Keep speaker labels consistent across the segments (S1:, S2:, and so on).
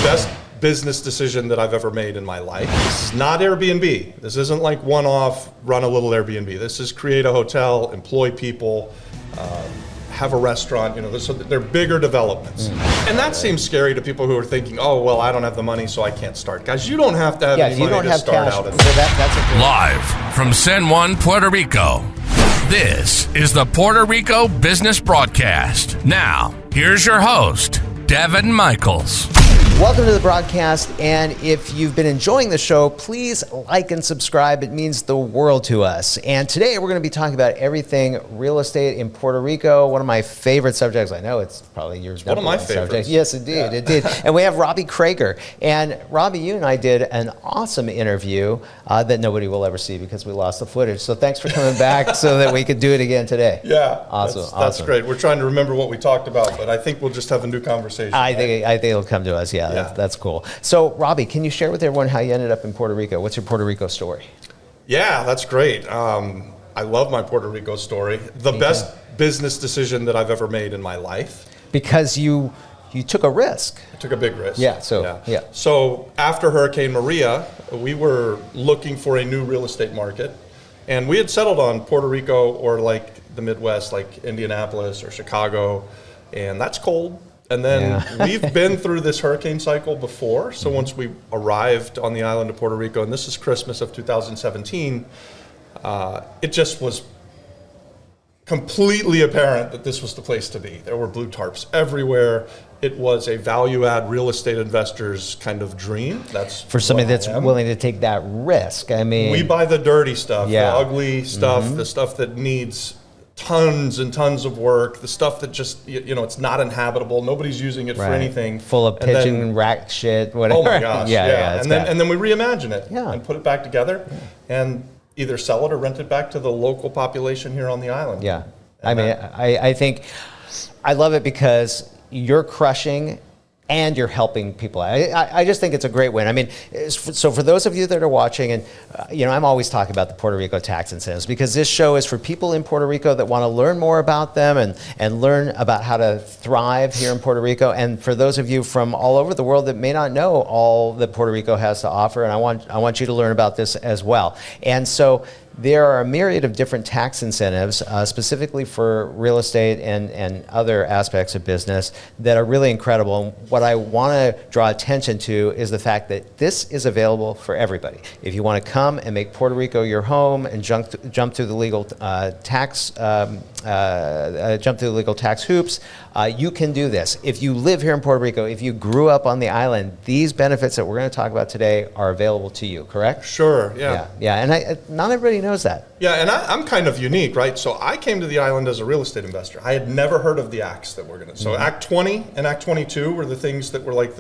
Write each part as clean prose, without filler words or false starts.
S1: best business decision that I've ever made in my life. This is not Airbnb. This isn't like one-off, run a little Airbnb. This is create a hotel, employ people, have a restaurant. They're bigger developments. And that seems scary to people who are thinking, oh, well, I don't have the money, so I can't start. Guys, you don't have to have any money to start out.
S2: Live from San Juan, Puerto Rico, this is the Puerto Rico Business Broadcast. Now, here's your host, Daven Michaels.
S3: Welcome to the broadcast, and if you've been enjoying the show, please like and subscribe. It means the world to us. And today we're going to be talking about everything real estate in Puerto Rico, one of my favorite subjects. I know it's probably yours.
S1: One of my favorites.
S3: Yes, indeed, it did. And we have Robby Craiger. And Robby, you and I did an awesome interview that nobody will ever see because we lost the footage. So thanks for coming back so that we could do it again today.
S1: Yeah,
S3: awesome.
S1: That's great. We're trying to remember what we talked about, but I think we'll just have a new conversation.
S3: I think it'll come to us. Yeah. That's cool. So, Robby, can you share with everyone how you ended up in Puerto Rico? What's your Puerto Rico story?
S1: Yeah, that's great. I love my Puerto Rico story. The best business decision that I've ever made in my life.
S3: Because you took a risk.
S1: I took a big risk.
S3: Yeah.
S1: So after Hurricane Maria, we were looking for a new real estate market, and we had settled on Puerto Rico or like the Midwest, like Indianapolis or Chicago, and that's cold. And then we've been through this hurricane cycle before. So once we arrived on the island of Puerto Rico, and this is Christmas of 2017, it just was completely apparent that this was the place to be. There were blue tarps everywhere. It was a value-add real estate investor's kind of dream. That's
S3: for somebody that's willing to take that risk. I mean,
S1: we buy the dirty stuff, the ugly stuff, the stuff that needs tons and tons of work, the stuff that just, it's not inhabitable. Nobody's using it for anything.
S3: Full of pigeon rack shit, whatever.
S1: Oh my gosh,
S3: yeah.
S1: And then we reimagine it and put it back together and either sell it or rent it back to the local population here on the island.
S3: Yeah. I think I love it because you're crushing and you're helping people. I just think it's a great win. I mean, so for those of you that are watching, and I'm always talking about the Puerto Rico tax incentives because this show is for people in Puerto Rico that want to learn more about them and learn about how to thrive here in Puerto Rico. And for those of you from all over the world that may not know all that Puerto Rico has to offer, and I want you to learn about this as well. And so there are a myriad of different tax incentives, specifically for real estate and other aspects of business that are really incredible. And what I want to draw attention to is the fact that this is available for everybody. If you want to come and make Puerto Rico your home and jump through the legal tax hoops, you can do this. If you live here in Puerto Rico, if you grew up on the island, these benefits that we're going to talk about today are available to you, correct?
S1: Sure, yeah.
S3: And not everybody knows that.
S1: Yeah, and I'm kind of unique, right? So I came to the island as a real estate investor. I had never heard of the acts that we're going to. So Act 20 and Act 22 were the things that were like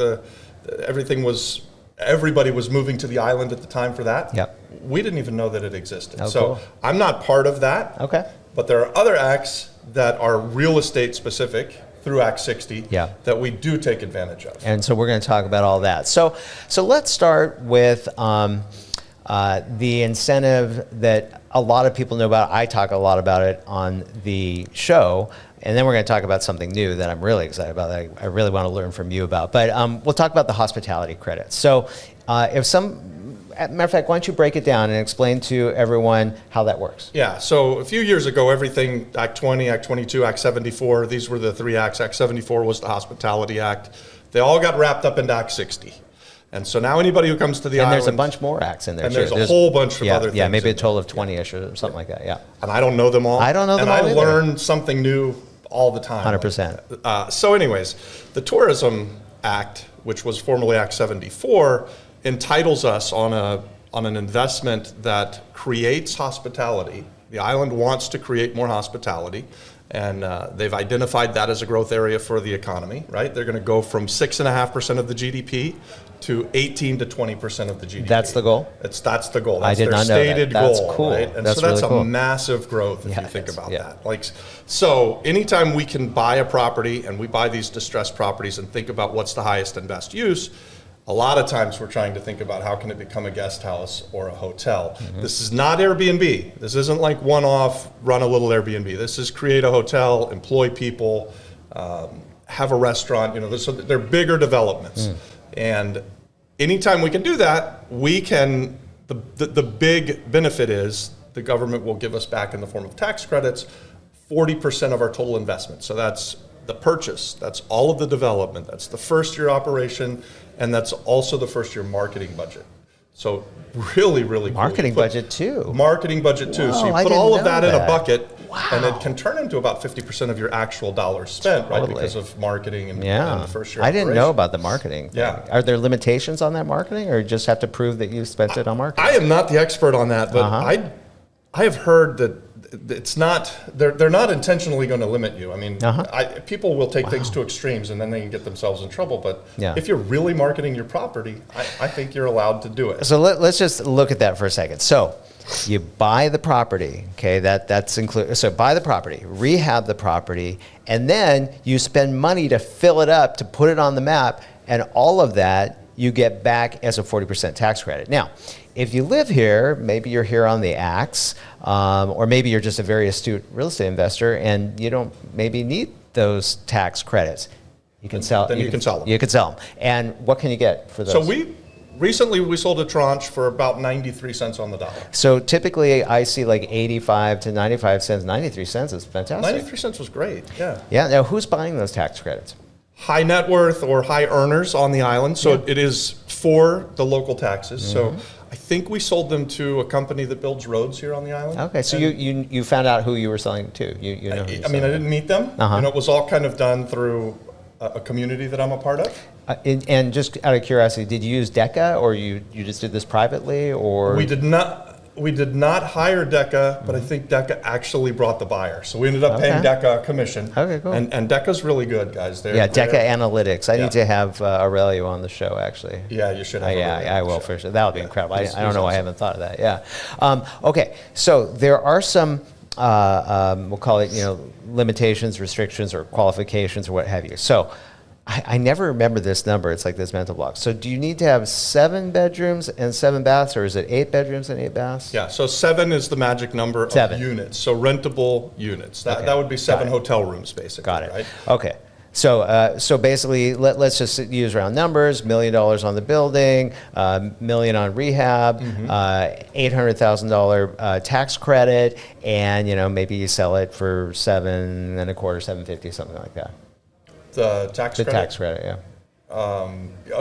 S1: everybody was moving to the island at the time for that.
S3: Yep.
S1: We didn't even know that it existed.
S3: Oh,
S1: so
S3: cool.
S1: I'm not part of that.
S3: Okay.
S1: But there are other acts that are real estate specific through Act 60 that we do take advantage of.
S3: And so we're going to talk about all that. So let's start with the incentive that a lot of people know about. I talk a lot about it on the show. And then we're going to talk about something new that I'm really excited about, that I really want to learn from you about. But we'll talk about the hospitality credits. So matter of fact, why don't you break it down and explain to everyone how that works? Yeah,
S1: so a few years ago, everything, Act 20, Act 22, Act 74, these were the three acts. Act 74 was the Hospitality Act. They all got wrapped up into Act 60. And so now anybody who comes to the island...
S3: And there's a bunch more acts in there,
S1: and there's a whole bunch of other things.
S3: Yeah, maybe a total of 20-ish or something like that, yeah.
S1: And I don't know them all.
S3: I don't know them all
S1: either.
S3: And I
S1: learn something new all the time.
S3: 100%.
S1: So anyways, the Tourism Act, which was formerly Act 74, entitles us on an investment that creates hospitality. The island wants to create more hospitality, and they've identified that as a growth area for the economy, right? They're going to go from 6.5% of the GDP to 18 to 20% of the GDP.
S3: That's the goal?
S1: That's the goal.
S3: I
S1: That's
S3: did
S1: their
S3: not know that.
S1: stated
S3: That's
S1: goal,
S3: cool.
S1: right? And
S3: that's
S1: so that's
S3: really cool.
S1: a massive growth if you think about
S3: yeah.
S1: that. So anytime we can buy a property, and we buy these distressed properties and think about what's the highest and best use, a lot of times we're trying to think about how can it become a guest house or a hotel. Mm-hmm. This is not Airbnb. This isn't like one-off, run a little Airbnb. This is create a hotel, employ people, have a restaurant. They're bigger developments. And anytime we can do that, we can, the big benefit is the government will give us back in the form of tax credits 40% of our total investment. So that's the purchase, that's all of the development, that's the first year operation, and that's also the first year marketing budget. So really, really cool.
S3: Marketing budget too.
S1: Marketing budget too.
S3: Whoa,
S1: so you
S3: I
S1: put
S3: didn't
S1: all of
S3: know
S1: that in a
S3: that.
S1: bucket,
S3: Wow.
S1: and it can turn into about 50% of your actual dollars spent, right? Because of marketing and the first year
S3: I didn't know
S1: operation.
S3: about the marketing thing.
S1: Yeah.
S3: Are there limitations on that marketing, or you just have to prove that you spent it on marketing?
S1: I am not the expert on that, but I have heard that it's not, they're not intentionally going to limit you. I mean, people will take things to extremes and then they can get themselves in trouble. But if you're really marketing your property, I think you're allowed to do it.
S3: So let's just look at that for a second. So you buy the property, okay, that's included. So buy the property, rehab the property, and then you spend money to fill it up, to put it on the map, and all of that you get back as a 40% tax credit. Now, if you live here, maybe you're here on the axe, or maybe you're just a very astute real estate investor and you don't maybe need those tax credits. You can sell.
S1: Then you can sell them.
S3: You can sell them. And what can you get for those?
S1: So recently we sold a tranche for about 93 cents on the dollar.
S3: So typically I see like 85 to 95 cents. 93 cents is fantastic.
S1: 93 cents was great, yeah.
S3: Yeah, now who's buying those tax credits?
S1: High net worth or high earners on the island. So it is for the local taxes. So I think we sold them to a company that builds roads here on the island.
S3: Okay, so you found out who you were selling to. You know.
S1: I mean, I didn't meet them. It was all kind of done through a community that I'm a part of.
S3: And just out of curiosity, did you use DECA, or you just did this privately, or?
S1: We did not hire DECA, but I think DECA actually brought the buyer. So we ended up paying DECA a commission.
S3: Okay, cool.
S1: And DECA's really good, guys.
S3: DECA Analytics. I need to have Aurelio on the show, actually.
S1: Yeah, you should have Aurelio
S3: I will for sure. That would be incredible. I don't know why I haven't thought of that. Yeah. Okay, so there are some, we'll call it, limitations, restrictions, or qualifications, or what have you. So I never remember this number. It's like this mental block. So do you need to have 7 bedrooms and 7 baths, or is it 8 bedrooms and 8 baths?
S1: Yeah, so 7 is the magic number of units. So rentable units. That would be 7 hotel rooms, basically.
S3: Got it.
S1: Right?
S3: Okay. So basically, let's just use round numbers: $1 million on the building, $1 million on rehab, $800,000 tax credit, and maybe you sell it for $7.25, $750, something like that.
S1: The tax credit?
S3: The tax credit, yeah.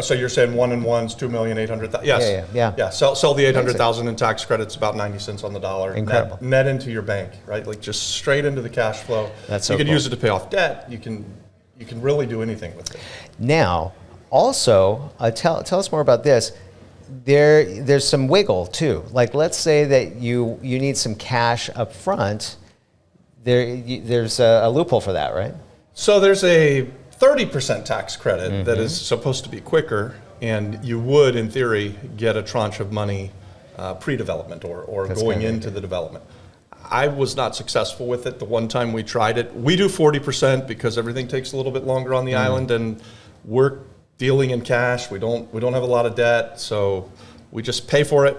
S1: So you're saying 1 and 1's $2,800,000? Yes.
S3: Yeah.
S1: Sell the $800,000 in tax credits, about 90 cents on the dollar.
S3: Incredible.
S1: Net into your bank, right? Like just straight into the cash flow.
S3: That's so
S1: You can
S3: cool.
S1: use it to pay off debt. You can really do anything with it.
S3: Now, also, tell us more about this. There's some wiggle too. Like, let's say that you need some cash up front. There's a loophole for that, right?
S1: So there's a 30% tax credit that is supposed to be quicker, and you would, in theory, get a tranche of money pre-development or going into the development. I was not successful with it the one time we tried it. We do 40% because everything takes a little bit longer on the island, and we're dealing in cash. We don't have a lot of debt, so we just pay for it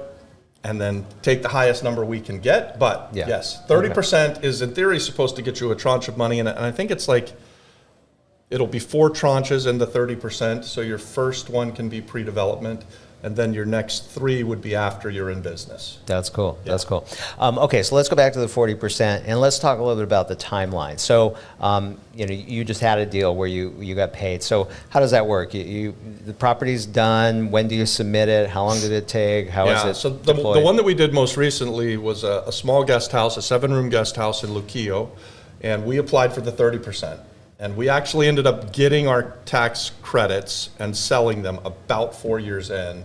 S1: and then take the highest number we can get. But yes, 30% is in theory supposed to get you a tranche of money, and I think it's like it'll be 4 tranches in the 30%. So your first one can be pre-development, and then your next 3 would be after you're in business.
S3: That's cool. Yeah. That's cool. Okay, so let's go back to the 40%, and let's talk a little bit about the timeline. So, you just had a deal where you got paid. So how does that work? The property's done. When do you submit it? How long did it take? How is it
S1: so the one that we did most recently was a small guest house, a 7-room guest house in Luquillo, and we applied for the 30%. And we actually ended up getting our tax credits and selling them about 4 years in.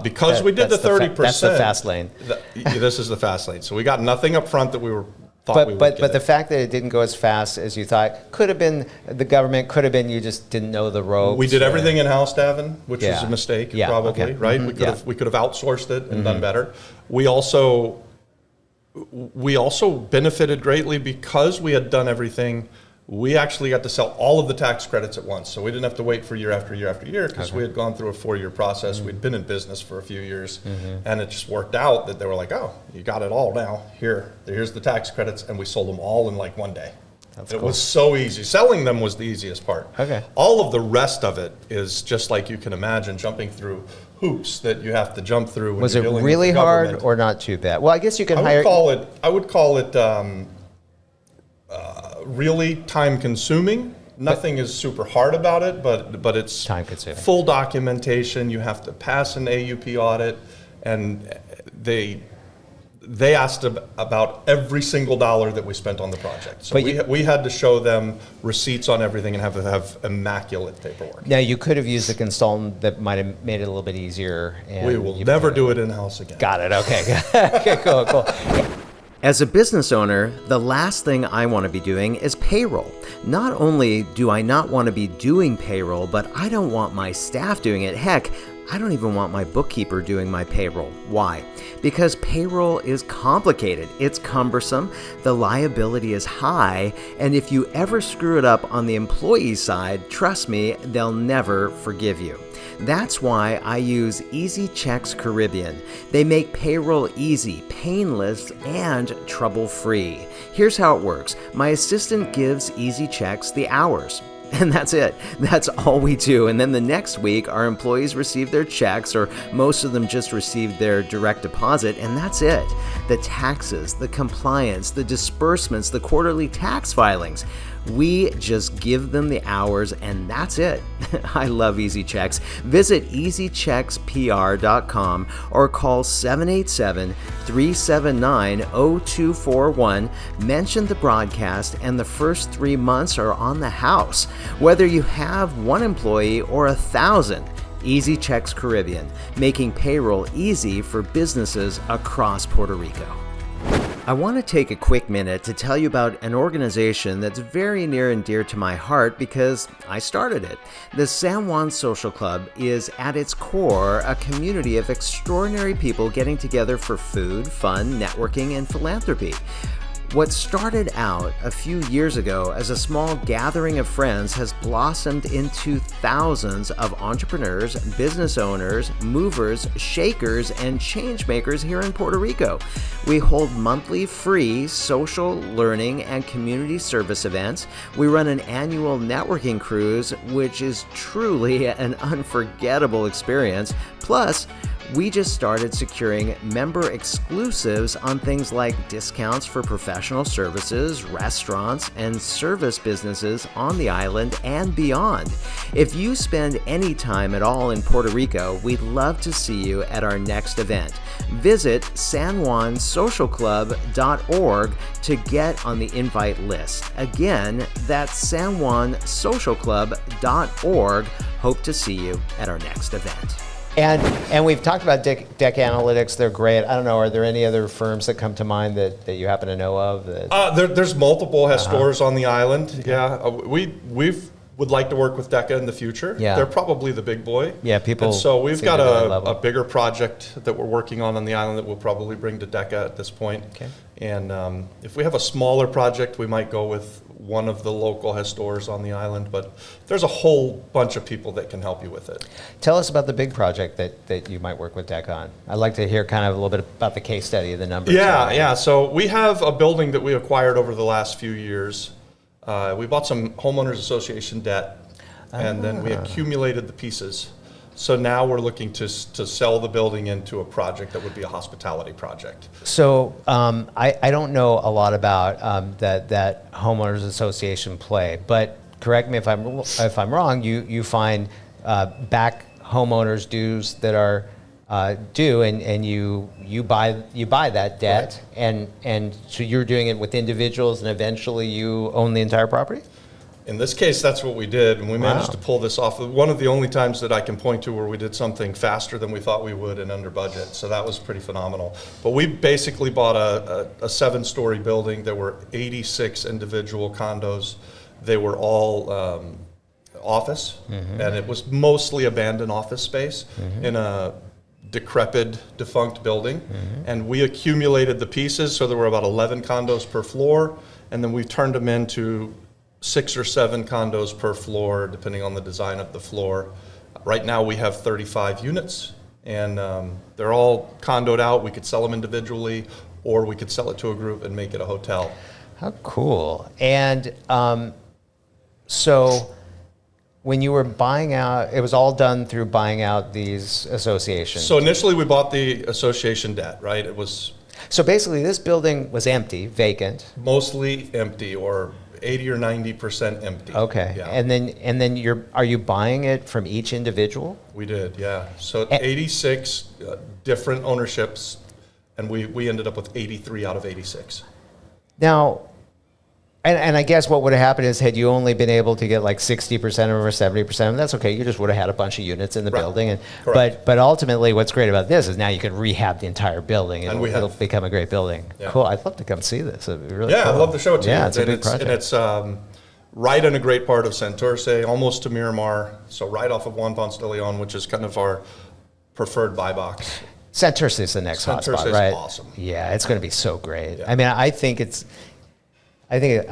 S1: Because we did the 30%.
S3: That's the fast lane.
S1: This is the fast lane. So we got nothing up front that we thought we would get.
S3: But the fact that it didn't go as fast as you thought could have been the government, could have been you just didn't know the ropes.
S1: We did everything in-house, Daven, which was a mistake, probably, right?
S3: Mm-hmm.
S1: We could have outsourced it and done better. We also benefited greatly because we had done everything. We actually got to sell all of the tax credits at once. So we didn't have to wait for year after year after year because we had gone through a 4-year process. We'd been in business for a few years, and it just worked out that they were like, oh, you got it all now. Here's the tax credits, and we sold them all in like one day. It was so easy. Selling them was the easiest part.
S3: Okay.
S1: All of the rest of it is just like you can imagine, jumping through hoops that you have to jump through. When
S3: Was
S1: you're
S3: it
S1: dealing
S3: really
S1: with the
S3: hard
S1: government.
S3: or not too bad? Well, I guess you can hire.
S1: I would call it really time consuming. Nothing is super hard about it, but it's
S3: Time consuming.
S1: Full documentation. You have to pass an AUP audit, and they asked about every single dollar that we spent on the project. So we had to show them receipts on everything and have immaculate paperwork.
S3: Now, you could have used a consultant that might have made it a little bit easier. And
S1: We will never do it in-house again.
S3: Got it. Okay. Okay, cool. As a business owner, the last thing I want to be doing is payroll. Not only do I not want to be doing payroll, but I don't want my staff doing it. Heck, I don't even want my bookkeeper doing my payroll. Why? Because payroll is complicated, it's cumbersome, the liability is high, and if you ever screw it up on the employee side, trust me, they'll never forgive you. That's why I use Easy Checks Caribbean. They make payroll easy, painless, and trouble-free. Here's how it works. My assistant gives Easy Checks the hours. And that's it. That's all we do. And then the next week, our employees receive their checks, or most of them just receive their direct deposit, and that's it. The taxes, the compliance, the disbursements, the quarterly tax filings. We just give them the hours, and that's it. I love Easy Checks. Visit easycheckspr.com or call 787-379-0241. Mention the broadcast, and the first 3 months are on the house. Whether you have 1 employee or 1,000, Easy Checks Caribbean, making payroll easy for businesses across Puerto Rico. I want to take a quick minute to tell you about an organization that's very near and dear to my heart because I started it. The San Juan Social Club is at its core a community of extraordinary people getting together for food, fun, networking, and philanthropy. What started out a few years ago as a small gathering of friends has blossomed into thousands of entrepreneurs, business owners, movers, shakers, and change makers here in Puerto Rico. We hold monthly free social, learning, and community service events. We run an annual networking cruise, which is truly an unforgettable experience. Plus, we just started securing member exclusives on things like discounts for professional services, restaurants, and service businesses on the island and beyond. If you spend any time at all in Puerto Rico, we'd love to see you at our next event. Visit sanjuansocialclub.org to get on the invite list. Again, that's sanjuansocialclub.org. Hope to see you at our next event. And we've talked about Deck Analytics. They're great. I don't know, are there any other firms that come to mind that you happen to know of?
S1: There's multiple stores on the island. Yeah, we would like to work with DECA in the future.
S3: Yeah.
S1: They're probably the big boy.
S3: Yeah, people.
S1: And so we've
S3: seem
S1: got
S3: to really love them.
S1: a bigger project that we're working on the island that we'll probably bring to DECA at this point.
S3: Okay.
S1: And if we have a smaller project, we might go with one of the local stores on the island, but there's a whole bunch of people that can help you with it.
S3: Tell us about the big project that you might work with DECA on. I'd like to hear kind of a little bit about the case study, the numbers.
S1: Yeah. So we have a building that we acquired over the last few years. We bought some homeowners association debt, and then we accumulated the pieces. So now we're looking to sell the building into a project that would be a hospitality project.
S3: So I don't know a lot about that homeowners association play, but correct me if I'm wrong. You find back homeowners dues that are due, and you buy that debt,
S1: right.
S3: and so you're doing it with individuals, and eventually you own the entire property.
S1: In this case, that's what we did, and we managed to pull this off. One of the only times that I can point to where we did something faster than we thought we would and under budget, so that was pretty phenomenal. But we basically bought a 7-story building. There were 86 individual condos. They were all office, and it was mostly abandoned office space in a decrepit, defunct building. And we accumulated the pieces, so there were about 11 condos per floor, and then we turned them into 6 or 7 condos per floor, depending on the design of the floor. Right now we have 35 units, and they're all condoed out. We could sell them individually, or we could sell it to a group and make it a hotel.
S3: How cool. And so when you were buying out, it was all done through buying out these associations.
S1: So initially we bought the association debt, right? It was
S3: So basically this building was empty, vacant.
S1: mostly empty, or 80 or 90% empty.
S3: Okay.
S1: Yeah.
S3: And then are you buying it from each individual?
S1: We did, yeah. So 86 different ownerships, and we ended up with 83 out of 86.
S3: Now, and I guess what would have happened is had you only been able to get like 60% of them or 70% of them, that's okay. You just would have had a bunch of units in the
S1: Right.
S3: building. And
S1: Correct.
S3: but ultimately what's great about this is now you can rehab the entire building and
S1: And we have.
S3: it'll become a great building.
S1: Yeah.
S3: Cool. I'd love to come see this. It'd be really
S1: Yeah,
S3: cool.
S1: I'd love to show it to you.
S3: Yeah, it's a
S1: And
S3: big project.
S1: And it's right in a great part of Santurce, almost to Miramar, so right off of Juan Ponce de Leon, which is kind of our preferred buy box.
S3: Santurce is the next
S1: Santurce
S3: hotspot,
S1: is
S3: right?
S1: awesome.
S3: Yeah, it's going to be so great.
S1: Yeah.
S3: I mean, I think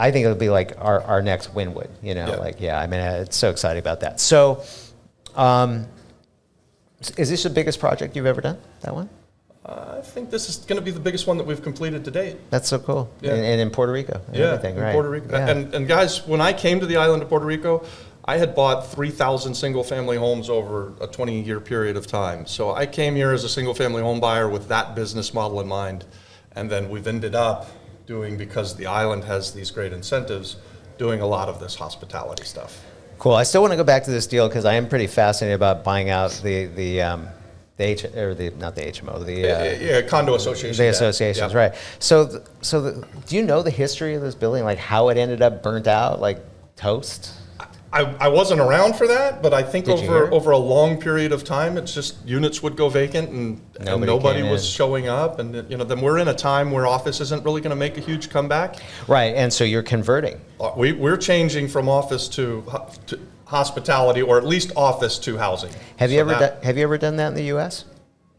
S3: it'll be like our next Wynwood, you know,
S1: Yeah.
S3: I mean, it's so exciting about that. So, is this the biggest project you've ever done, that one?
S1: I think this is going to be the biggest one that we've completed to date.
S3: That's so cool.
S1: Yeah.
S3: And in Puerto Rico and everything,
S1: in
S3: right?
S1: Puerto Rico.
S3: Yeah.
S1: And guys, when I came to the island of Puerto Rico, I had bought 3,000 single-family homes over a 20-year period of time. So I came here as a single-family home buyer with that business model in mind, and then we've ended up doing, because the island has these great incentives, doing a lot of this hospitality stuff.
S3: Cool. I still want to go back to this deal because I am pretty fascinated about buying out
S1: Condo association.
S3: the
S1: debt.
S3: associations,
S1: Yeah.
S3: right? So, do you know the history of this building? Like how it ended up burnt out, like toast?
S1: I wasn't around for that, but I think
S3: Did you hear?
S1: over a long period of time, it's just units would go vacant and nobody
S3: came
S1: was
S3: in.
S1: showing up, and then we're in a time where office isn't really going to make a huge comeback.
S3: Right, and so you're converting.
S1: We're changing from office to hospitality, or at least office to housing.
S3: Have you
S1: So
S3: ever
S1: that-
S3: have you ever done that in the U.S.?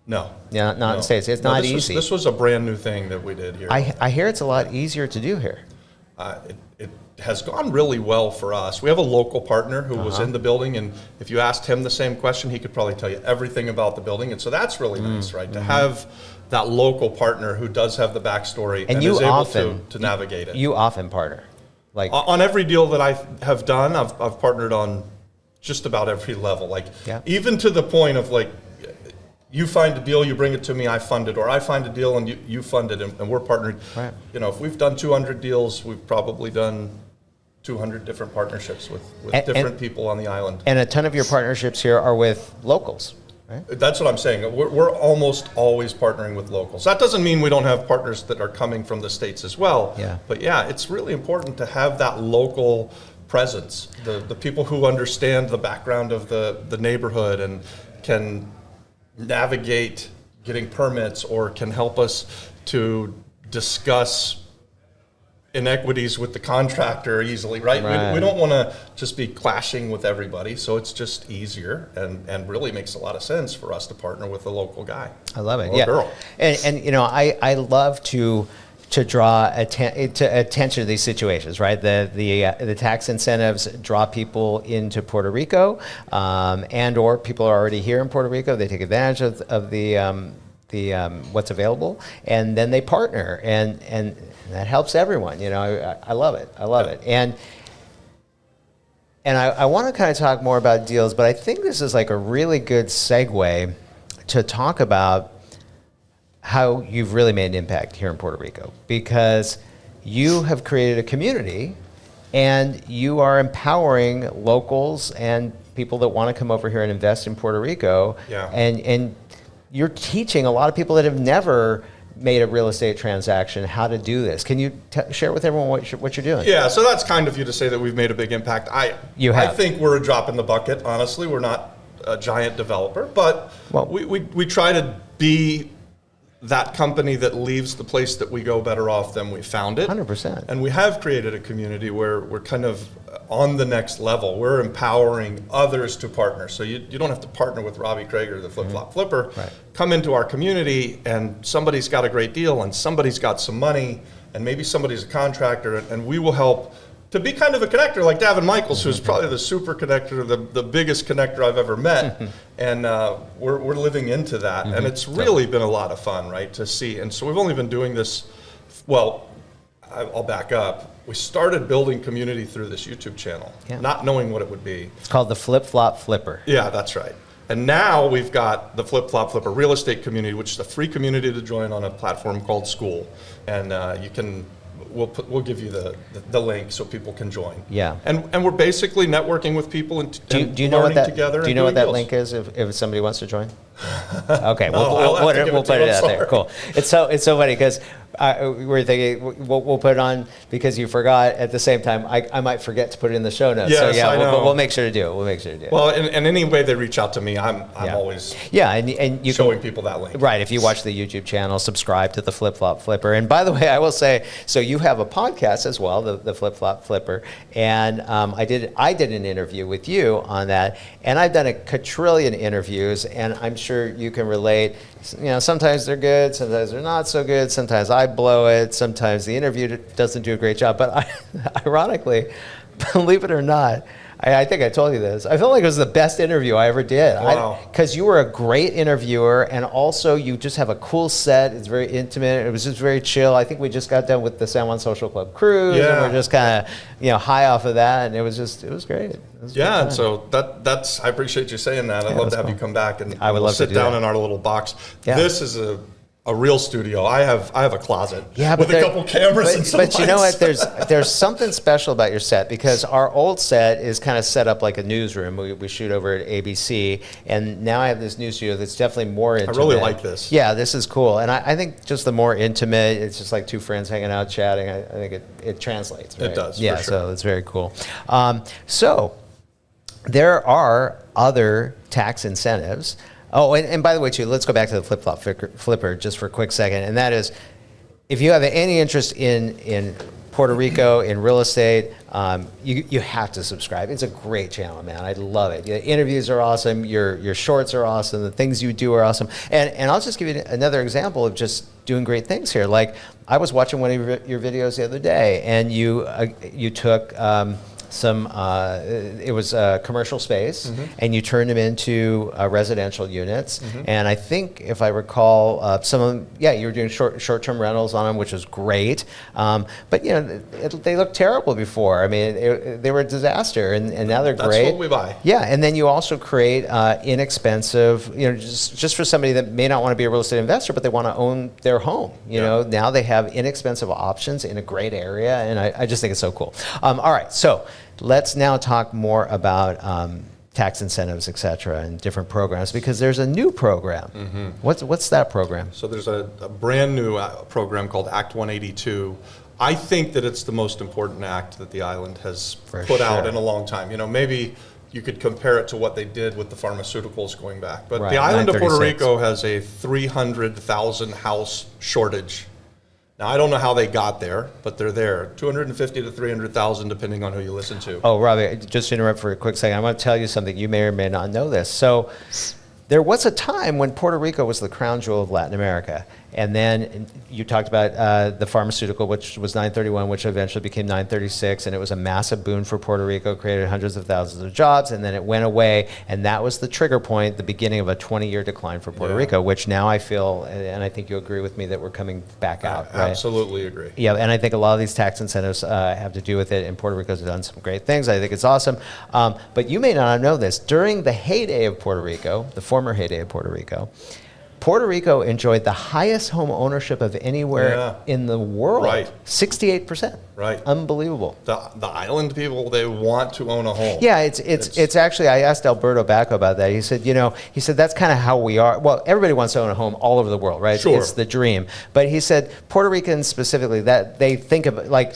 S1: No.
S3: Yeah, not in
S1: No.
S3: the States. It's
S1: No,
S3: not
S1: this
S3: easy.
S1: this was a brand new thing that we did here.
S3: I hear it's a lot easier to do here.
S1: It has gone really well for us. We have a local partner who was in the building, and if you asked him the same question, he could probably tell you everything about the building. And so that's really nice, right? To have that local partner who does have the backstory and
S3: you
S1: is able
S3: often
S1: to navigate it.
S3: You often partner, like
S1: On every deal that I have done, I've partnered on just about every level. Like
S3: Yeah.
S1: even to the point of like, you find a deal, you bring it to me, I fund it, or I find a deal and you fund it, and we're partnered.
S3: Right.
S1: If we've done 200 deals, we've probably done 200 different partnerships with
S3: And-
S1: different people on the island.
S3: and a ton of your partnerships here are with locals, right?
S1: That's what I'm saying. We're almost always partnering with locals. That doesn't mean we don't have partners that are coming from the States as well.
S3: Yeah.
S1: But yeah, it's really important to have that local presence, the people who understand the background of the neighborhood and can navigate getting permits, or can help us to discuss inequities with the contractor easily, right?
S3: Right.
S1: We don't want to just be clashing with everybody, so it's just easier and really makes a lot of sense for us to partner with a local guy.
S3: I love it.
S1: Or
S3: Yeah,
S1: girl.
S3: and I love to draw attention to these situations, right? The tax incentives draw people into Puerto Rico, and or people are already here in Puerto Rico. They take advantage of the what's available, and then they partner, and that helps everyone. I love it. I love it. And I want to kind of talk more about deals, but I think this is like a really good segue to talk about how you've really made an impact here in Puerto Rico, because you have created a community and you are empowering locals and people that want to come over here and invest in Puerto Rico.
S1: Yeah.
S3: And you're teaching a lot of people that have never made a real estate transaction how to do this. Can you share with everyone what you're doing?
S1: Yeah, so that's kind of you to say that we've made a big impact. I think we're a drop in the bucket, honestly. We're not a giant developer, but we try to be that company that leaves the place that we go better off than we found it.
S3: 100%.
S1: And we have created a community where we're kind of on the next level. We're empowering others to partner. So you don't have to partner with Robby Craiger, the flip-flop flipper.
S3: Right.
S1: Come into our community and somebody's got a great deal and somebody's got some money and maybe somebody's a contractor, and we will help to be kind of a connector like Daven Michaels, who's probably the super connector, the biggest connector I've ever met. And we're living into that. And it's really been a lot of fun, right, to see. And so we've only been doing this, I'll back up. We started building community through this YouTube channel, not knowing what it would be.
S3: It's called the Flip Flop Flipper.
S1: Yeah, that's right. And now we've got the Flip Flop Flipper real estate community, which is a free community to join on a platform called School. And we'll give you the link so people can join.
S3: Yeah.
S1: And we're basically networking with people and
S3: do you know what that
S1: together.
S3: Do you know what that link is if somebody wants to join? Okay,
S1: I'll
S3: we'll put it out there. Cool. It's so funny because we're thinking we'll put it on because you forgot. At the same time, I might forget to put it in the show notes.
S1: Yes,
S3: so
S1: I know.
S3: we'll make sure to do it. We'll make sure to do it.
S1: Well, and any way they reach out to me, I'm always
S3: and you
S1: showing people that link.
S3: Right. If you watch the YouTube channel, subscribe to the Flip Flop Flipper. And by the way, I will say, so you have a podcast as well, the Flip Flop Flipper, and I did an interview with you on that, and I've done a quadrillion interviews, and I'm sure you can relate. You know, sometimes they're good, sometimes they're not so good, sometimes I blow it, sometimes the interview doesn't do a great job. But ironically, believe it or not, I think I told you this. I felt like it was the best interview I ever did.
S1: Wow.
S3: Because you were a great interviewer, and also you just have a cool set. It's very intimate. It was just very chill. I think we just got done with the San Juan Social Club cruise, and we're just kind of high off of that, and it was great. It was
S1: and so that's I appreciate you saying that. I'd love to have you come back and
S3: I would love
S1: sit
S3: to
S1: down
S3: that.
S1: in our little box.
S3: Yeah.
S1: This is a real studio. I have a closet with a couple cameras and some
S3: But you know
S1: lights.
S3: what? There's something special about your set because our old set is kind of set up like a newsroom. We shoot over at ABC, and now I have this new studio that's definitely more intimate.
S1: I really like this.
S3: Yeah, this is cool, and I think just the more intimate, it's just like two friends hanging out chatting. I think it translates. Right?
S1: It does.
S3: Yeah,
S1: for sure.
S3: so it's very cool. So there are other tax incentives. Oh, and by the way, too, let's go back to the Flip Flop Flipper just for a quick second. And that is, if you have any interest in Puerto Rico, in real estate, you have to subscribe. It's a great channel, man. I love it. The interviews are awesome. Your shorts are awesome. The things you do are awesome. And I'll just give you another example of just doing great things here. Like, I was watching one of your videos the other day, and you took it was a commercial space, and you turned them into residential units. And I think, if I recall, some of them, you were doing short-term rentals on them, which was great. But they looked terrible before. I mean, they were a disaster, and now they're great.
S1: That's what we buy.
S3: Yeah, and then you also create inexpensive, just for somebody that may not want to be a real estate investor, but they want to own their home. You know, now they have inexpensive options in a great area, and I just think it's so cool. All right, so let's now talk more about tax incentives, et cetera, and different programs, because there's a new program. What's that program?
S1: So there's a brand new program called Act 182. I think that it's the most important act that the island has put out in a long time. Maybe you could compare it to what they did with the pharmaceuticals going back. But the island of Puerto Rico has a 300,000 house shortage. Now, I don't know how they got there, but they're there. 250 to 300,000, depending on who you listen to.
S3: Oh, Robby, just to interrupt for a quick second, I want to tell you something. You may or may not know this. So there was a time when Puerto Rico was the crown jewel of Latin America. And then you talked about the pharmaceutical, which was 931, which eventually became 936, and it was a massive boon for Puerto Rico, created hundreds of thousands of jobs, and then it went away, and that was the trigger point, the beginning of a 20-year decline for Puerto Rico, which now I feel, and I think you agree with me, that we're coming back out, right?
S1: Absolutely agree.
S3: Yeah, and I think a lot of these tax incentives have to do with it, and Puerto Rico's done some great things. I think it's awesome. But you may not know this. During the heyday of Puerto Rico, the former heyday of Puerto Rico enjoyed the highest home ownership of anywhere in the world. Right. 68%.
S1: Right.
S3: Unbelievable.
S1: The island people, they want to own a home.
S3: Yeah, it's actually, I asked Alberto Bacco about that. He said that's kind of how we are. Well, everybody wants to own a home all over the world, right?
S1: Sure.
S3: It's the dream. But he said Puerto Ricans specifically, that they think of it like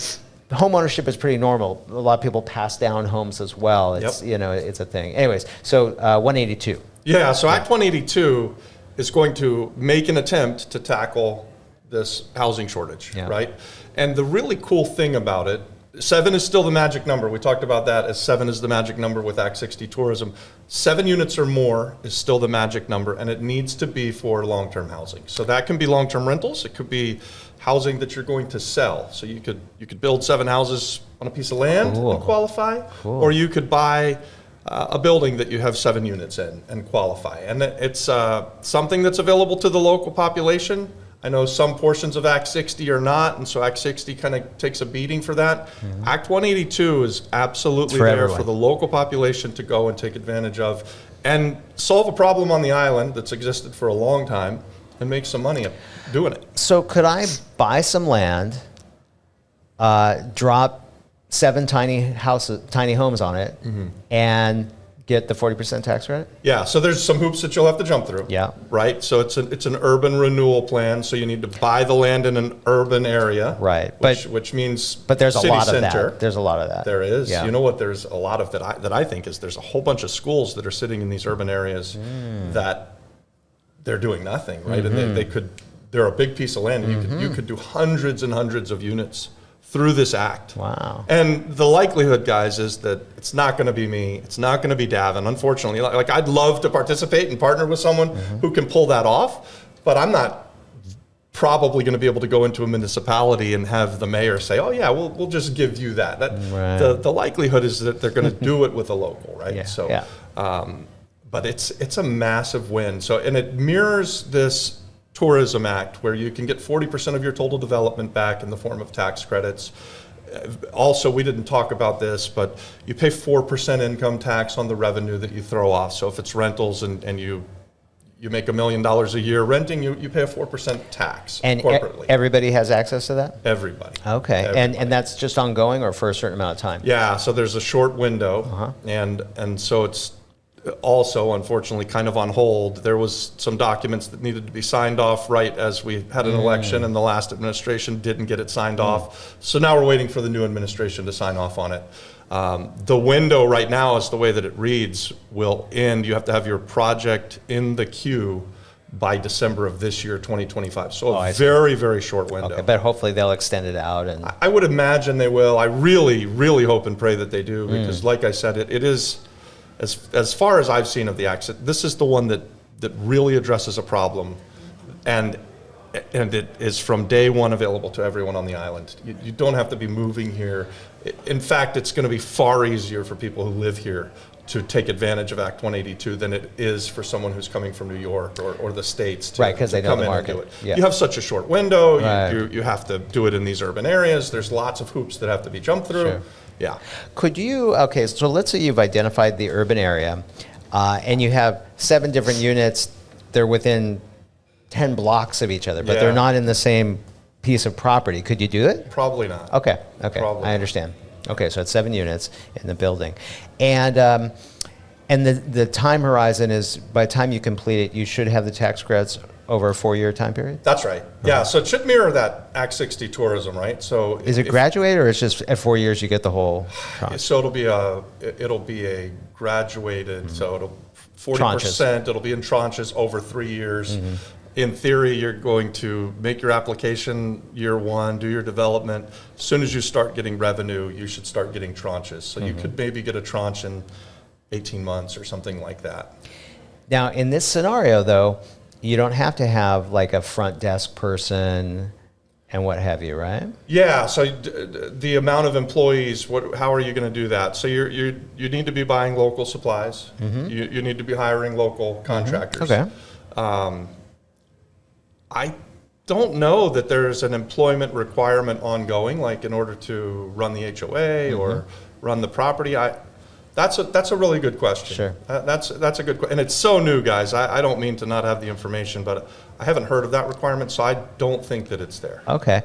S3: home ownership is pretty normal. A lot of people pass down homes as well. It's it's a thing. Anyways, so 182.
S1: Yeah, so Act 182 is going to make an attempt to tackle this housing shortage, right? And the really cool thing about it, 7 is still the magic number. We talked about that as 7 is the magic number with Act 60 tourism. 7 units or more is still the magic number, and it needs to be for long-term housing. So that can be long-term rentals. It could be housing that you're going to sell. So you could build 7 houses on a piece of land and qualify, or you could buy a building that you have 7 units in and qualify. And it's something that's available to the local population. I know some portions of Act 60 are not, and so Act 60 kind of takes a beating for that. Act 182 is absolutely there
S3: everyone.
S1: for the local population to go and take advantage of and solve a problem on the island that's existed for a long time and make some money doing it.
S3: So could I buy some land, drop 7 tiny homes on it, and get the 40% tax credit?
S1: Yeah, so there's some hoops that you'll have to jump through.
S3: Yeah.
S1: Right? So it's an urban renewal plan, so you need to buy the land in an urban area.
S3: Right.
S1: Which means
S3: But there's
S1: city
S3: a lot
S1: center.
S3: of that. There's a lot of that.
S1: There is.
S3: Yeah.
S1: You know what? There's a lot of that I think is there's a whole bunch of schools that are sitting in these urban areas that they're doing nothing, right? And they're a big piece of land, and you could do hundreds and hundreds of units through this act.
S3: Wow.
S1: And the likelihood, guys, is that it's not going to be me. It's not going to be Daven. Unfortunately, like I'd love to participate and partner with someone who can pull that off, but I'm not probably going to be able to go into a municipality and have the mayor say, "Oh yeah, we'll just give you that."
S3: Right.
S1: The likelihood is that they're going to do it with a local, right?
S3: Yeah,
S1: So,
S3: yeah.
S1: but it's a massive win. So, and it mirrors this Tourism Act, where you can get 40% of your total development back in the form of tax credits. Also, we didn't talk about this, but you pay 4% income tax on the revenue that you throw off. So if it's rentals and you make $1 million a year renting, you pay a 4% tax
S3: And
S1: corporately.
S3: everybody has access to that?
S1: Everybody.
S3: Okay.
S1: Everybody.
S3: And that's just ongoing or for a certain amount of time?
S1: Yeah, so there's a short window, and so it's also, unfortunately, kind of on hold. There was some documents that needed to be signed off right as we had an election, and the last administration didn't get it signed off. So now we're waiting for the new administration to sign off on it. The window right now, is the way that it reads, will end. You have to have your project in the queue by December of this year, 2025. So a very, very short window.
S3: Okay, but hopefully they'll extend it out. And
S1: I would imagine they will. I really, really hope and pray that they do, because like I said, it is, as far as I've seen of the act, this is the one that really addresses a problem, and it is from day one available to everyone on the island. You don't have to be moving here. In fact, it's going to be far easier for people who live here to take advantage of Act 182 than it is for someone who's coming from New York or the States to,
S3: Right, 'cause they know
S1: come
S3: the
S1: in
S3: market.
S1: and do it.
S3: Yeah.
S1: You have such a short window.
S3: Right.
S1: You have to do it in these urban areas. There's lots of hoops that have to be jumped through.
S3: Sure.
S1: Yeah.
S3: Could you, okay, so let's say you've identified the urban area and you have 7 different units. They're within 10 blocks of each other, but they're
S1: Yeah.
S3: not in the same piece of property. Could you do it?
S1: Probably not.
S3: Okay,
S1: Probably.
S3: I understand. Okay, so it's 7 units in the building. And the time horizon is, by the time you complete it, you should have the tax credits over a 4-year time period?
S1: That's right. Yeah, so it should mirror that Act 60 tourism, right? So
S3: Is it graduated, or it's just at 4 years you get the whole tranche?
S1: So it'll be a graduated. So it'll 40%. It'll be in tranches over 3 years. In theory, you're going to make your application year 1, do your development. As soon as you start getting revenue, you should start getting tranches. So you could maybe get a tranche in 18 months or something like that.
S3: Now, in this scenario, though, you don't have to have like a front desk person and what have you, right?
S1: Yeah. So the amount of employees, how are you going to do that? So you need to be buying local supplies. You need to be hiring local contractors.
S3: Okay.
S1: I don't know that there's an employment requirement ongoing, like in order to run the HOA or run the property. That's a really good question.
S3: Sure.
S1: That's a good question. And it's so new, guys. I don't mean to not have the information, but I haven't heard of that requirement, so I don't think that it's there.
S3: Okay.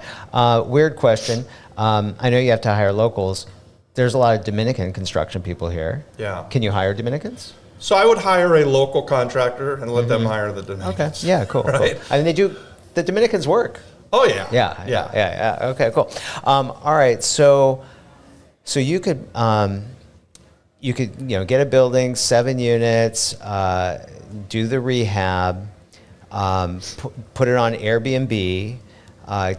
S3: Weird question. I know you have to hire locals. There's a lot of Dominican construction people here.
S1: Yeah.
S3: Can you hire Dominicans?
S1: So I would hire a local contractor and let them hire the Dominicans.
S3: Okay. Yeah, cool.
S1: Right?
S3: Cool. I mean, the Dominicans work.
S1: Oh, yeah.
S3: Yeah. Okay, cool. All right. So you could get a building, 7 units, do the rehab, put it on Airbnb,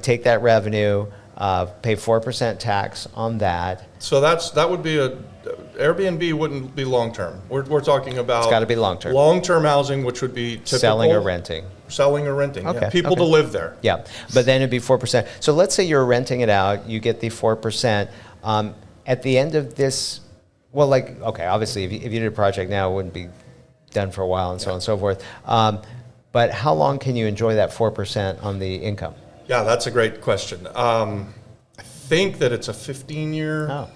S3: take that revenue, pay 4% tax on that.
S1: So that would be Airbnb wouldn't be long-term. We're talking about.
S3: It's got to be long-term.
S1: Long-term housing, which would be typical.
S3: Selling or renting.
S1: Selling or renting.
S3: Okay,
S1: Yeah. People
S3: okay.
S1: to live there.
S3: Yeah, but then it'd be 4%. So let's say you're renting it out, you get the 4%. At the end of this, well, obviously, if you did a project now, it wouldn't be done for a while and so on and so forth. but how long can you enjoy that 4% on the income?
S1: Yeah, that's a great question. I think that it's a 15-year degree,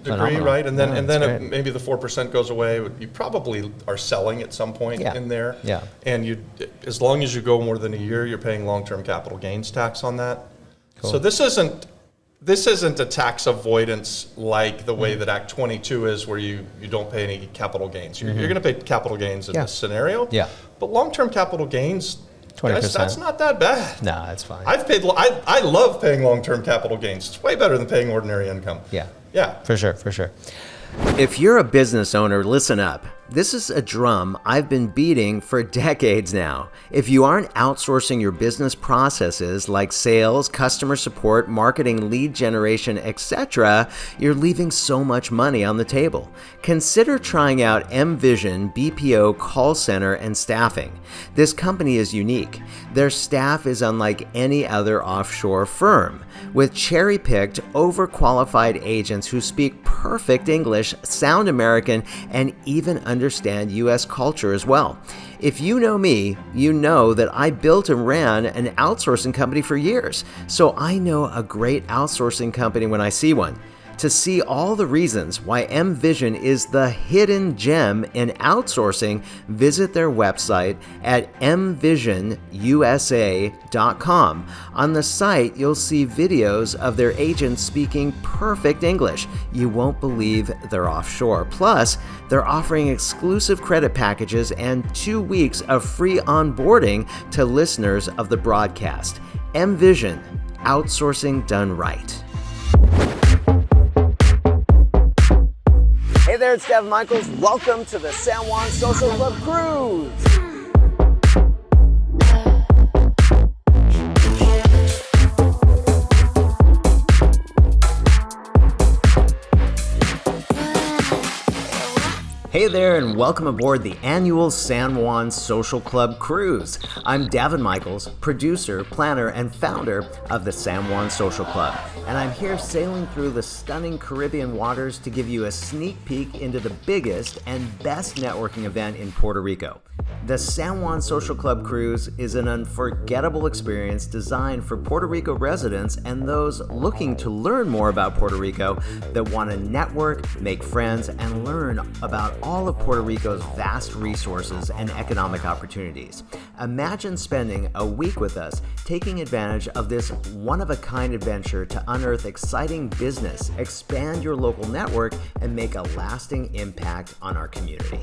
S3: phenomenal.
S1: right? And then
S3: Great.
S1: maybe the 4% goes away. You probably are selling at some point in there.
S3: Yeah.
S1: And as long as you go more than a year, you're paying long-term capital gains tax on that.
S3: Cool.
S1: So this isn't a tax avoidance like the way that Act 22 is, where you don't pay any capital gains. You're going to pay capital gains in this scenario.
S3: Yeah.
S1: But long-term capital gains,
S3: 20%.
S1: guys, that's not that bad.
S3: No, that's fine.
S1: I love paying long-term capital gains. It's way better than paying ordinary income.
S3: Yeah, for sure.
S4: If you're a business owner, listen up. This is a drum I've been beating for decades now. If you aren't outsourcing your business processes like sales, customer support, marketing, lead generation, etc., you're leaving so much money on the table. Consider trying out mVision BPO call center and staffing. This company is unique. Their staff is unlike any other offshore firm, with cherry-picked, overqualified agents who speak perfect English, sound American, and even understand U.S. culture as well. If you know me, you know that I built and ran an outsourcing company for years, so I know a great outsourcing company when I see one. To see all the reasons why mVision is the hidden gem in outsourcing, visit their website at mvisionusa.com. On the site, you'll see videos of their agents speaking perfect English. You won't believe they're offshore. Plus, they're offering exclusive credit packages and 2 weeks of free onboarding to listeners of the broadcast. mVision, outsourcing done right.
S5: Hey there, it's Daven Michaels. Welcome to the San Juan Social Club Cruise.
S4: Hey there, and welcome aboard the annual San Juan Social Club Cruise. I'm Daven Michaels, producer, planner, and founder of the San Juan Social Club. And I'm here sailing through the stunning Caribbean waters to give you a sneak peek into the biggest and best networking event in Puerto Rico. The San Juan Social Club Cruise is an unforgettable experience designed for Puerto Rico residents and those looking to learn more about Puerto Rico that want to network, make friends, and learn about all of Puerto Rico's vast resources and economic opportunities. Imagine spending a week with us, taking advantage of this one-of-a-kind adventure to unearth exciting business, expand your local network, and make a lasting impact on our community.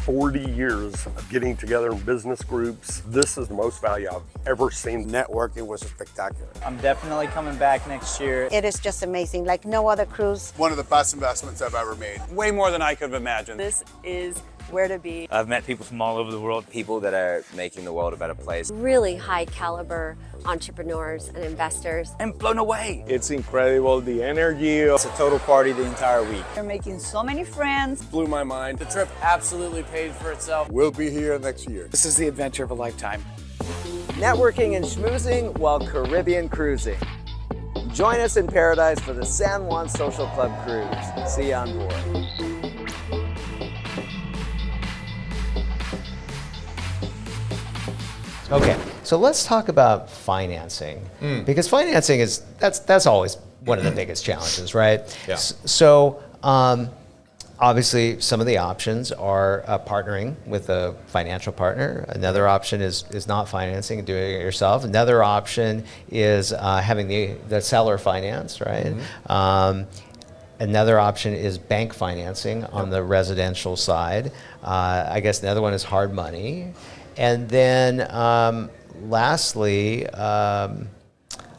S6: 40 years of getting together in business groups. This is the most value I've ever seen.
S7: Networking was spectacular.
S8: I'm definitely coming back next year.
S9: It is just amazing, like no other cruise.
S7: One of the best investments I've ever made.
S8: Way more than I could have imagined.
S10: This is where to be.
S8: I've met people from all over the world.
S11: People that are making the world a better place.
S12: Really high caliber entrepreneurs and investors.
S8: I'm blown away.
S6: It's incredible, the energy.
S8: It's a total party the entire week.
S10: You're making so many friends.
S6: Blew my mind.
S8: The trip absolutely paid for itself.
S7: We'll be here next year.
S8: This is the adventure of a lifetime.
S5: Networking and schmoozing while Caribbean cruising. Join us in paradise for the San Juan Social Club Cruise. See you on board.
S3: Okay, so let's talk about financing, because financing that's always one of the biggest challenges, right?
S1: Yeah.
S3: So obviously, some of the options are partnering with a financial partner. Another option is not financing and doing it yourself. Another option is having the seller finance, right? Another option is bank financing on the residential side. I guess another one is hard money. And then lastly,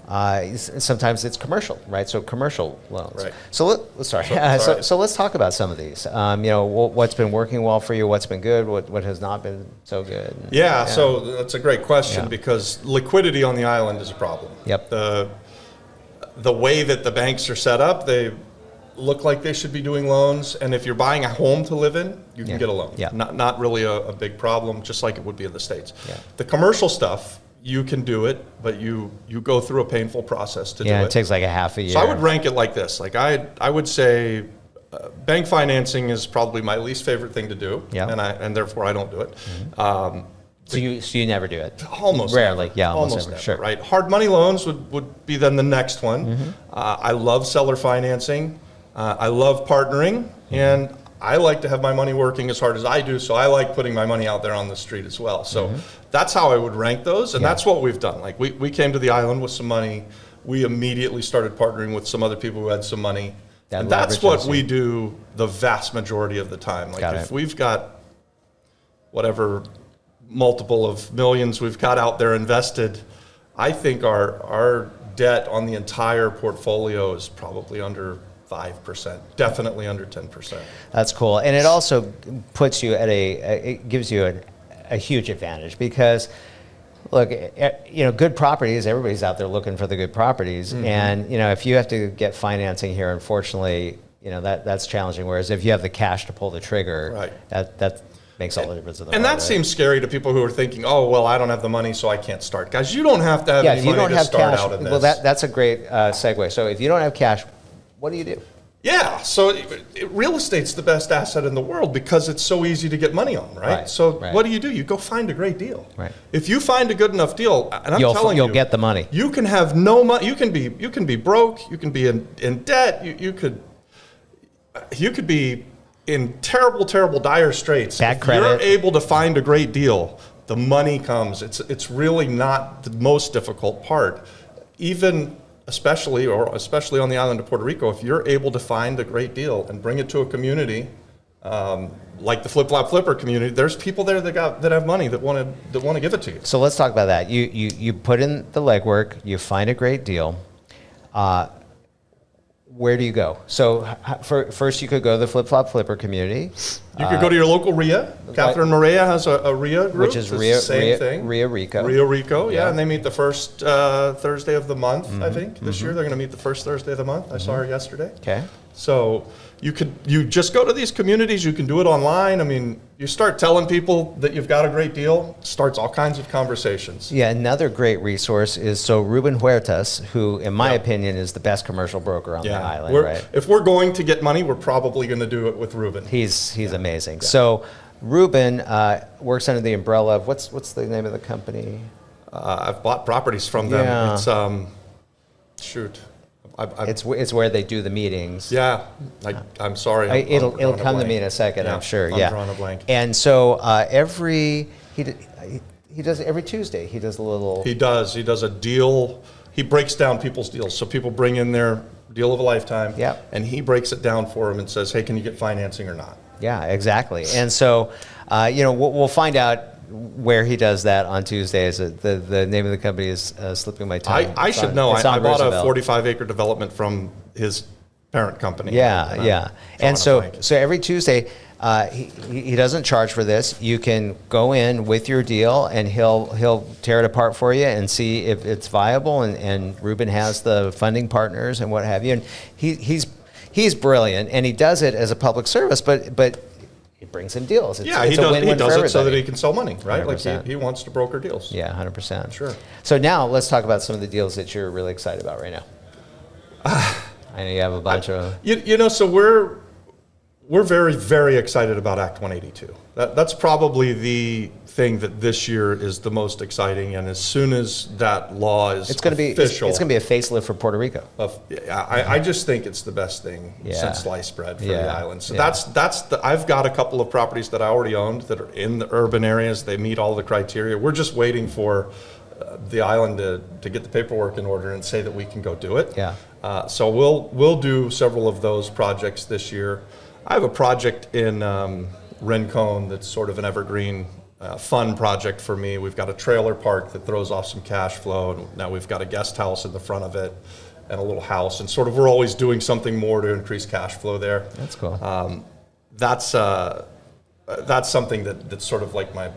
S3: sometimes it's commercial, right? So commercial loans.
S1: Right.
S3: So let's talk about some of these. What's been working well for you? What's been good? What has not been so good?
S1: Yeah, so that's a great question
S3: Yeah.
S1: because liquidity on the island is a problem.
S3: Yep.
S1: The way that the banks are set up, they look like they should be doing loans, and if you're buying a home to live in, you can get a loan.
S3: Yeah.
S1: Not really a big problem, just like it would be in the States.
S3: Yeah.
S1: The commercial stuff, you can do it, but you go through a painful process to do it.
S3: Yeah, it takes like a half a year.
S1: So I would rank it like this. Like I would say bank financing is probably my least favorite thing to do,
S3: Yeah.
S1: and therefore I don't do it.
S3: So you never do it?
S1: Almost
S3: Rarely,
S1: never.
S3: yeah, almost never.
S1: never,
S3: Sure.
S1: right? Hard money loans would be then the next one. I love seller financing. I love partnering, and I like to have my money working as hard as I do, so I like putting my money out there on the street as well. So that's how I would rank those, and that's what we've done. Like we came to the island with some money. We immediately started partnering with some other people who had some money. And that's what we do the vast majority of the time. Like if we've got whatever multiple of millions we've got out there invested, I think our debt on the entire portfolio is probably under 5%, definitely under 10%.
S3: That's cool. And it also puts you at it gives you a huge advantage because, look, good properties, everybody's out there looking for the good properties. And, if you have to get financing here, unfortunately, that's challenging. Whereas if you have the cash to pull the trigger, that makes all the difference in the world.
S1: And that seems scary to people who are thinking, oh, well, I don't have the money, so I can't start. Guys, you don't have to have any money to start out in this.
S3: Well, that's a great segue. So if you don't have cash, what do you do?
S1: Yeah, so real estate's the best asset in the world because it's so easy to get money on, right? So what do? You go find a great deal. Right. If you find a good enough deal, and I'm telling you,
S3: you'll get the money.
S1: You can have no money. You can be broke. You can be in debt. You could be in terrible, dire straits.
S3: Bad credit.
S1: If you're able to find a great deal, the money comes. It's really not the most difficult part. Especially on the island of Puerto Rico, if you're able to find a great deal and bring it to a community, like the Flip Flop Flipper community, there's people there that have money that want to give it to you.
S3: So let's talk about that. You put in the legwork, you find a great deal. Where do you go? So first, you could go to the Flip Flop Flipper community.
S1: You could go to your local RIA. Catherine Maria has a RIA group,
S3: which is
S1: same thing.
S3: RIA Rico.
S1: RIA Rico, yeah, and they meet the first Thursday of the month. I think this year they're going to meet the first Thursday of the month. I saw her yesterday.
S3: Okay.
S1: So you just go to these communities. You can do it online. I mean, you start telling people that you've got a great deal. Starts all kinds of conversations.
S3: Yeah, another great resource is Ruben Huertas, who, in my opinion, is the best commercial broker on the island. Right?
S1: If we're going to get money, we're probably going to do it with Ruben.
S3: He's amazing. Yeah. So Ruben works under the umbrella of what's the name of the company?
S1: I've bought properties from them.
S3: Yeah.
S1: It's
S3: It's where they do the meetings.
S1: Yeah, I'm sorry.
S3: It'll come to me in a second, I'm sure.
S1: I'm drawing a blank.
S3: And so he does every Tuesday. He does a little.
S1: He does a deal. He breaks down people's deals. So people bring in their deal of a lifetime.
S3: Yeah.
S1: And he breaks it down for them and says, hey, can you get financing or not?
S3: Yeah, exactly. And so, we'll find out where he does that on Tuesdays. The name of the company is slipping my tongue.
S1: I should know. I bought a 45-acre development from his parent company.
S3: Yeah. And so every Tuesday, he doesn't charge for this. You can go in with your deal, and he'll tear it apart for you and see if it's viable. And Ruben has the funding partners and what have you. And he's brilliant, and he does it as a public service, but it brings him deals.
S1: He does it so that he can sell money, right?
S3: 100%.
S1: Like he wants to broker deals.
S3: Yeah, 100%.
S1: Sure.
S3: So now let's talk about some of the deals that you're really excited about right now. I know you have a bunch of.
S1: So we're very, very excited about Act 182. That's probably the thing that this year is the most exciting. And as soon as that law is official,
S3: it's going to be a facelift for Puerto Rico.
S1: I just think it's the best thing since sliced bread for the island. So I've got a couple of properties that I already owned that are in the urban areas. They meet all the criteria. We're just waiting for the island to get the paperwork in order and say that we can go do it.
S3: Yeah.
S1: So we'll do several of those projects this year. I have a project in Rincon that's sort of an evergreen fun project for me. We've got a trailer park that throws off some cash flow, and now we've got a guest house in the front of it and a little house, and sort of we're always doing something more to increase cash flow there.
S3: That's cool.
S1: That's something that's sort of like my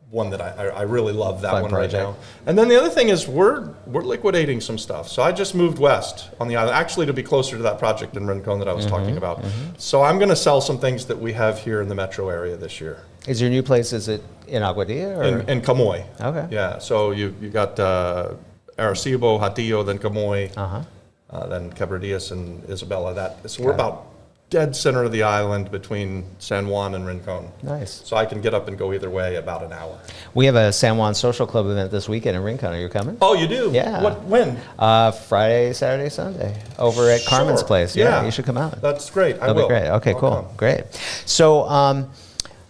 S1: one that I really love that
S3: Fun
S1: one
S3: project.
S1: right now. And then the other thing is we're liquidating some stuff. So I just moved west on the island, actually to be closer to that project in Rincon that I was talking about. So I'm going to sell some things that we have here in the metro area this year.
S3: Is your new place, is it in Aguadilla? Or?
S1: In Camoy.
S3: Okay.
S1: Yeah, so you got Arecibo, Hatillo, then Camoy, then Quebradillas and Isabela. So we're about dead center of the island between San Juan and Rincon.
S3: Nice.
S1: So I can get up and go either way about an hour.
S3: We have a San Juan Social Club event this weekend in Rincon. Are you coming?
S1: Oh, you do?
S3: Yeah.
S1: When?
S3: Friday, Saturday, Sunday, over at Carmen's
S1: Sure.
S3: place. Yeah, you should come out.
S1: That's great. I
S3: That'll
S1: will.
S3: be great. Okay,
S1: I'll
S3: cool.
S1: come.
S3: Great. So,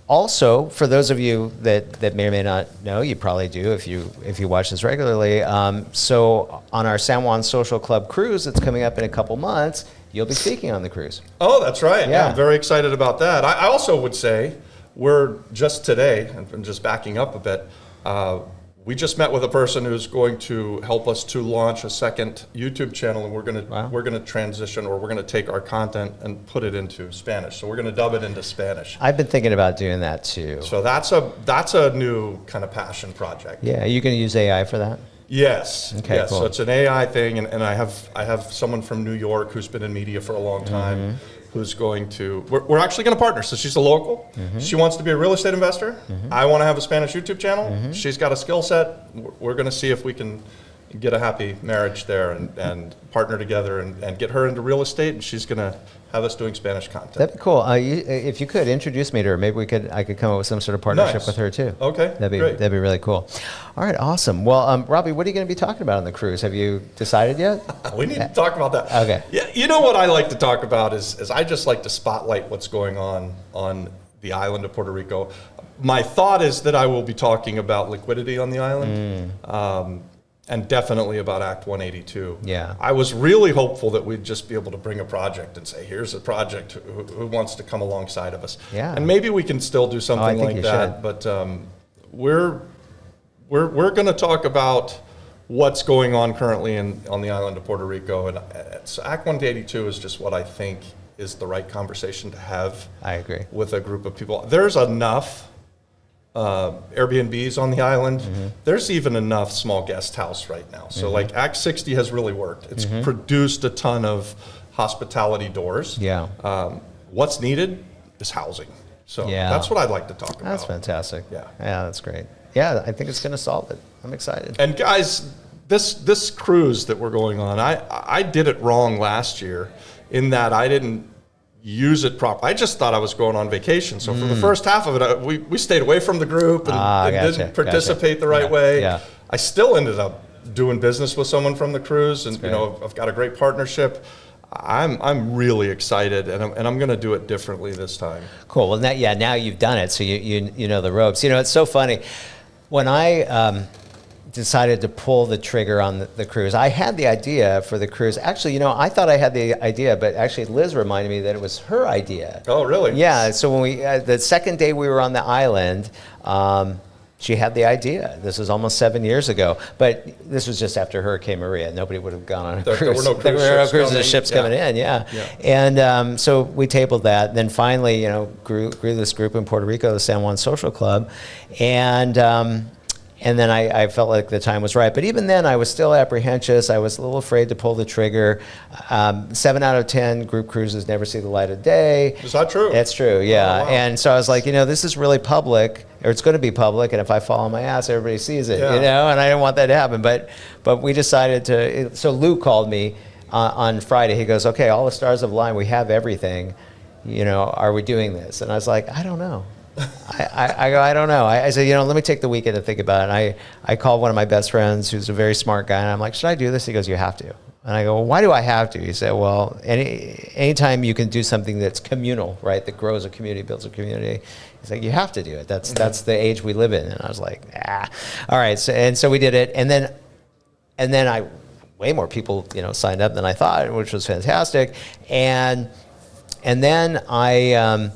S3: also, for those of you that may or may not know, you probably do if you watch this regularly. So on our San Juan Social Club cruise that's coming up in a couple months, you'll be speaking on the cruise.
S1: Oh, that's right.
S3: Yeah.
S1: I'm very excited about that. I also would say we're just today, and just backing up a bit, we just met with a person who's going to help us to launch a second YouTube channel, and we're gonna transition, or we're gonna take our content and put it into Spanish. So we're gonna dub it into Spanish.
S3: I've been thinking about doing that too.
S1: So that's a new kind of passion project.
S3: Yeah, are you going to use AI for that?
S1: Yes.
S3: Okay,
S1: yes.
S3: cool.
S1: So it's an AI thing, and I have someone from New York who's been in media for a long time, who's going to. We're actually going to partner. So she's a local. She wants to be a real estate investor. I want to have a Spanish YouTube channel. She's got a skill set. We're going to see if we can get a happy marriage there and partner together and get her into real estate, and she's going to have us doing Spanish content.
S3: That'd be cool. If you could introduce me to her, maybe I could come up with some sort of partnership
S1: Nice.
S3: with her too.
S1: Okay,
S3: that'd be
S1: great.
S3: that'd be really cool. All right, awesome. Well, Robby, what are you going to be talking about on the cruise? Have you decided yet?
S1: We need to talk about that.
S3: Okay.
S1: Yeah, you know what I like to talk about is I just like to spotlight what's going on the island of Puerto Rico. My thought is that I will be talking about liquidity on the island. And definitely about Act 182.
S3: Yeah.
S1: I was really hopeful that we'd just be able to bring a project and say, here's a project who wants to come alongside of us.
S3: Yeah.
S1: And maybe we can still do something
S3: think
S1: like
S3: you
S1: that.
S3: should.
S1: But we're going to talk about what's going on currently on the island of Puerto Rico. And so Act 182 is just what I think is the right conversation to have.
S3: I agree.
S1: With a group of people. There's enough Airbnbs on the island. There's even enough small guest house right now. So like Act 60 has really worked. It's produced a ton of hospitality doors.
S3: Yeah.
S1: What's needed is housing. So that's what I'd like to talk about.
S3: That's fantastic.
S1: Yeah.
S3: Yeah, that's great. Yeah, I think it's going to solve it. I'm excited.
S1: And guys, this cruise that we're going on, I did it wrong last year in that I didn't use it properly. I just thought I was going on vacation. So for the first half of it, we stayed away from the group and didn't participate the right way.
S3: Yeah.
S1: I still ended up doing business with someone from the cruise, and I've got a great partnership. I'm really excited, and I'm going to do it differently this time.
S3: Cool. Well, now you've done it, so you know the ropes. You know, it's so funny. When I decided to pull the trigger on the cruise, I had the idea for the cruise. Actually, I thought I had the idea, but actually Liz reminded me that it was her idea.
S1: Oh, really?
S3: Yeah. So when we the second day we were on the island, she had the idea. This was almost 7 years ago, but this was just after Hurricane Maria. Nobody would have gone on a cruise.
S1: There were no cruise
S3: ships coming in. Yeah. And so we tabled that. Then finally, grew this group in Puerto Rico, the San Juan Social Club, and then I felt like the time was right. But even then, I was still apprehensive. I was a little afraid to pull the trigger. 7 out of 10 group cruises never see the light of day.
S1: Is that true?
S3: It's true, yeah.
S1: Oh, wow.
S3: And so I was like, this is really public, or it's going to be public, and if I fall on my ass, everybody sees it, and I didn't want that to happen. But we decided to, so Lou called me on Friday. He goes, okay, all the stars have aligned. We have everything. Are we doing this? And I was like, I don't know. I don't know. I said, let me take the weekend to think about it. And I called one of my best friends who's a very smart guy, and I'm like, should I do this? He goes, you have to. And I go, well, why do I have to? He said, well, anytime you can do something that's communal, right, that grows a community, builds a community, he's like, you have to do it. That's the age we live in. And I was like, all right. So we did it. And then way more people, signed up than I thought, which was fantastic. And then I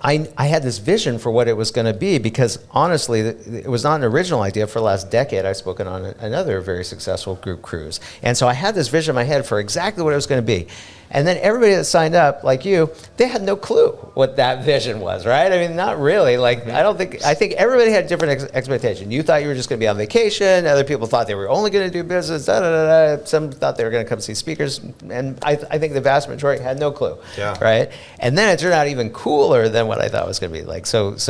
S3: had this vision for what it was going to be, because honestly, it was not an original idea. For the last decade, I've spoken on another very successful group cruise. And so I had this vision in my head for exactly what it was going to be. And then everybody that signed up, like you, they had no clue what that vision was, right? I mean, not really. Like, I think everybody had a different expectation. You thought you were just going to be on vacation. Other people thought they were only going to do business. Some thought they were going to come see speakers. And I think the vast majority had no clue, right? And then it turned out even cooler than what I thought it was going to be. Like, so it's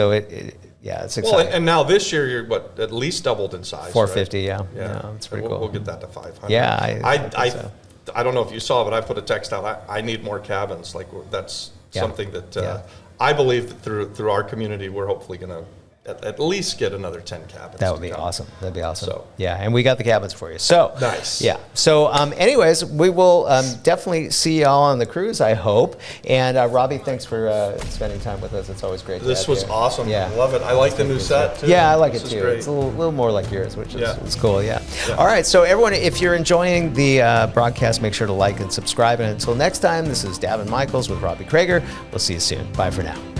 S3: exciting.
S1: Well, and now this year you're at least doubled in size.
S3: 450,
S1: right?
S3: Yeah, it's pretty cool.
S1: We'll get that to 500.
S3: Yeah, I think so.
S1: I don't know if you saw, but I put a text out. I need more cabins. Like that's something that I believe that through our community, we're hopefully going to at least get another 10 cabins.
S3: That would be awesome. That'd be awesome.
S1: So,
S3: yeah, and we got the cabins for you. So
S1: nice.
S3: Yeah. So, anyways, we will definitely see y'all on the cruise, I hope. And Robby, thanks for spending time with us. It's always great.
S1: This was awesome.
S3: Yeah,
S1: I love it. I like the new set too.
S3: Yeah, I like it
S1: This
S3: too.
S1: is great.
S3: It's a little more like yours, which is it's cool. Yeah. All right. So everyone, if you're enjoying the broadcast, make sure to like and subscribe. And until next time, this is Daven Michaels with Robby Craiger. We'll see you soon. Bye for now.